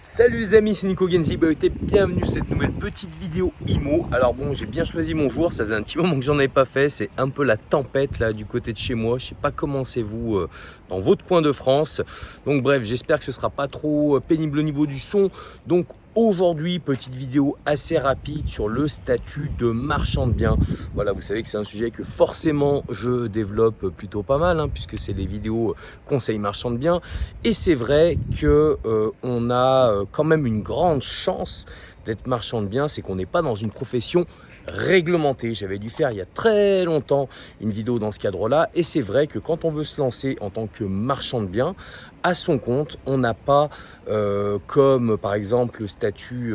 Salut les amis, c'est Nico Genzi, et bienvenue sur cette nouvelle petite vidéo IMO. Alors bon, j'ai bien choisi mon jour, ça faisait un petit moment que j'en avais pas fait, c'est un peu la tempête là du côté de chez moi. Je sais pas comment c'est vous dans votre coin de France. Donc bref, j'espère que ce sera pas trop pénible au niveau du son. Donc aujourd'hui, petite vidéo assez rapide sur le statut de marchand de biens. Voilà, vous savez que c'est un sujet que forcément je développe plutôt pas mal, puisque c'est des vidéos conseils marchand de biens. Et c'est vrai que on a quand même une grande chance d'être marchand de biens, c'est qu'on n'est pas dans une profession réglementée. J'avais dû faire il y a très longtemps une vidéo dans ce cadre-là, et c'est vrai que quand on veut se lancer en tant que marchand de biens à son compte, on n'a pas comme par exemple le statut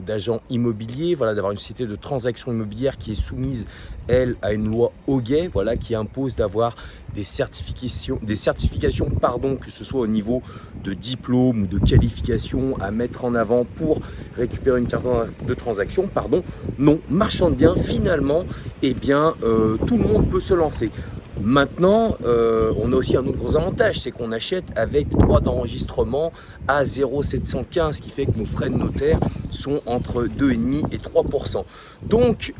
d'agent immobilier, voilà, d'avoir une société de transaction immobilière qui est soumise, elle, à une loi Hoguet, voilà, qui impose d'avoir des certifications, que ce soit au niveau de diplôme ou de qualification à mettre en avant pour récupérer une carte de transaction, non, marchand de biens, finalement, eh bien, tout le monde peut se lancer. Maintenant, on a aussi un autre gros avantage, c'est qu'on achète avec droit d'enregistrement à 0,715, ce qui fait que nos frais de notaire sont entre 2,5 et 3%. Donc,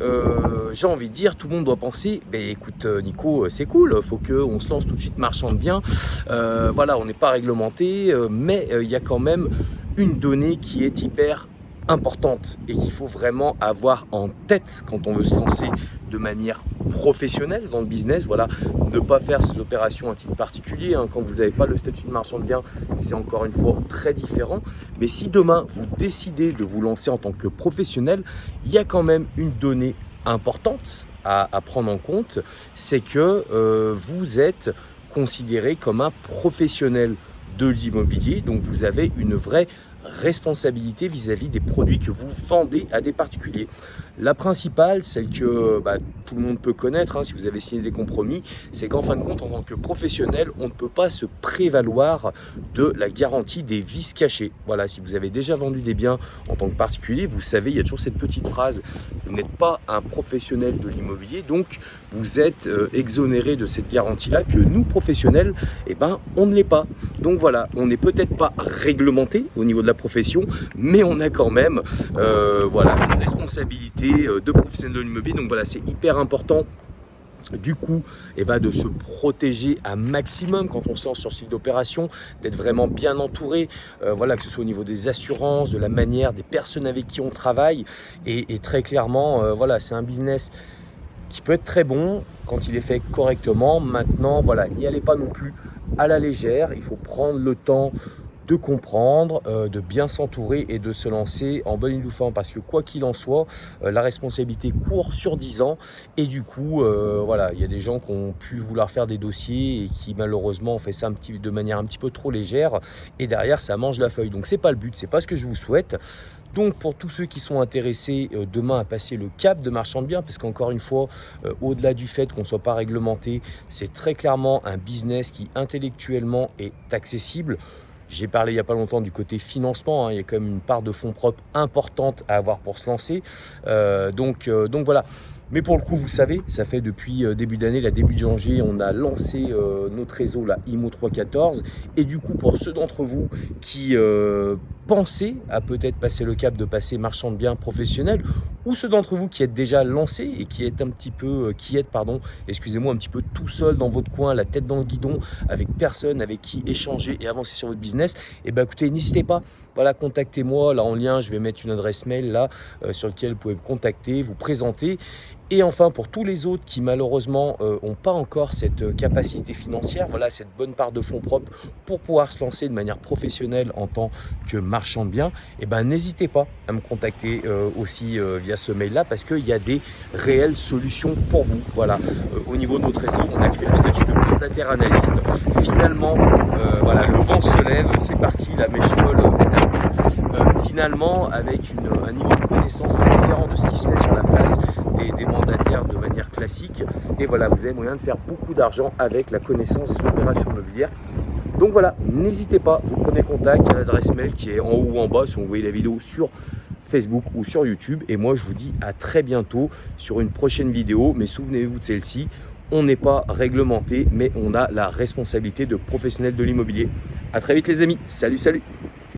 j'ai envie de dire, tout le monde doit penser, écoute Nico, c'est cool, il faut qu'on se lance tout de suite marchand de biens. Voilà, on n'est pas réglementé, mais il y a quand même une donnée qui est hyper importante et qu'il faut vraiment avoir en tête quand on veut se lancer de manière professionnelle dans le business. Voilà, ne pas faire ces opérations à titre particulier. Quand vous n'avez pas le statut de marchand de biens, c'est encore une fois très différent. Mais si demain vous décidez de vous lancer en tant que professionnel, il y a quand même une donnée importante à prendre en compte, c'est que vous êtes considéré comme un professionnel de l'immobilier, donc vous avez une vraie responsabilité vis-à-vis des produits que vous vendez à des particuliers. La principale, celle que tout le monde peut connaître, si vous avez signé des compromis, c'est qu'en fin de compte, en tant que professionnel, on ne peut pas se prévaloir de la garantie des vices cachés. Voilà, si vous avez déjà vendu des biens en tant que particulier, vous savez, il y a toujours cette petite phrase, vous n'êtes pas un professionnel de l'immobilier, donc vous êtes exonéré de cette garantie-là que nous, professionnels, on ne l'est pas. Donc voilà, on n'est peut-être pas réglementé au niveau de la profession, mais on a quand même une responsabilité de professionnel de l'immobilier. Donc voilà, c'est hyper important du coup de se protéger un maximum quand on se lance sur ce type d'opération, d'être vraiment bien entouré, que ce soit au niveau des assurances, de la manière des personnes avec qui on travaille, et très clairement c'est un business qui peut être très bon quand il est fait correctement. Maintenant, n'y allez pas non plus à la légère, il faut prendre le temps de comprendre, de bien s'entourer et de se lancer en bonne et due forme, parce que quoi qu'il en soit, la responsabilité court sur 10 ans, et du coup il y a des gens qui ont pu vouloir faire des dossiers et qui malheureusement ont fait ça de manière un petit peu trop légère, et derrière ça mange la feuille. Donc c'est pas le but, c'est pas ce que je vous souhaite. Donc pour tous ceux qui sont intéressés demain à passer le cap de marchand de biens, parce qu'encore une fois, au-delà du fait qu'on ne soit pas réglementé, c'est très clairement un business qui intellectuellement est accessible. J'ai parlé il n'y a pas longtemps du côté financement, il y a quand même une part de fonds propres importante à avoir pour se lancer. Donc voilà. Mais pour le coup, vous savez, ça fait depuis début d'année, début de janvier, on a lancé notre réseau, la IMO 314. Et du coup, pour ceux d'entre vous qui pensaient à peut-être passer le cap de passer marchand de biens professionnel, ou ceux d'entre vous qui êtes déjà lancés et qui êtes un petit peu, un petit peu tout seul dans votre coin, la tête dans le guidon, avec personne avec qui échanger et avancer sur votre business, écoutez, n'hésitez pas. Voilà, contactez-moi, là en lien, je vais mettre une adresse mail là sur laquelle vous pouvez me contacter, vous présenter. Et enfin, pour tous les autres qui malheureusement n'ont pas encore cette capacité financière, cette bonne part de fonds propres pour pouvoir se lancer de manière professionnelle en tant que marchand de biens, n'hésitez pas à me contacter aussi via ce mail-là, parce qu'il y a des réelles solutions pour vous. Voilà, au niveau de notre réseau, on a créé le statut de mandataire analyste. Finalement, le vent se lève, c'est parti, la mèche folle est à vous. Finalement, avec un niveau de connaissance très différent de ce qui se fait sur la place des mandataires de manière classique. Et vous avez moyen de faire beaucoup d'argent avec la connaissance des opérations immobilières. Donc voilà, n'hésitez pas, vous prenez contact à l'adresse mail qui est en haut ou en bas si vous voyez la vidéo sur Facebook ou sur YouTube. Et moi, je vous dis à très bientôt sur une prochaine vidéo. Mais souvenez-vous de celle-ci, on n'est pas réglementé, mais on a la responsabilité de professionnel de l'immobilier. À très vite les amis, salut.